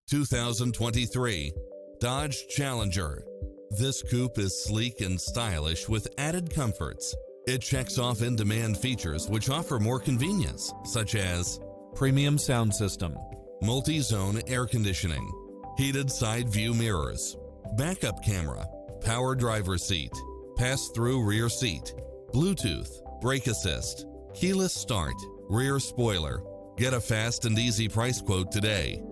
2023 Dodge Challenger. This coupe is sleek and stylish with added comforts. It checks off in-demand features which offer more convenience, such as premium sound system, multi-zone air conditioning, heated side view mirrors, backup camera, power driver's seat, pass-through rear seat, Bluetooth, brake assist, keyless start, rear spoiler. Get a fast and easy price quote today.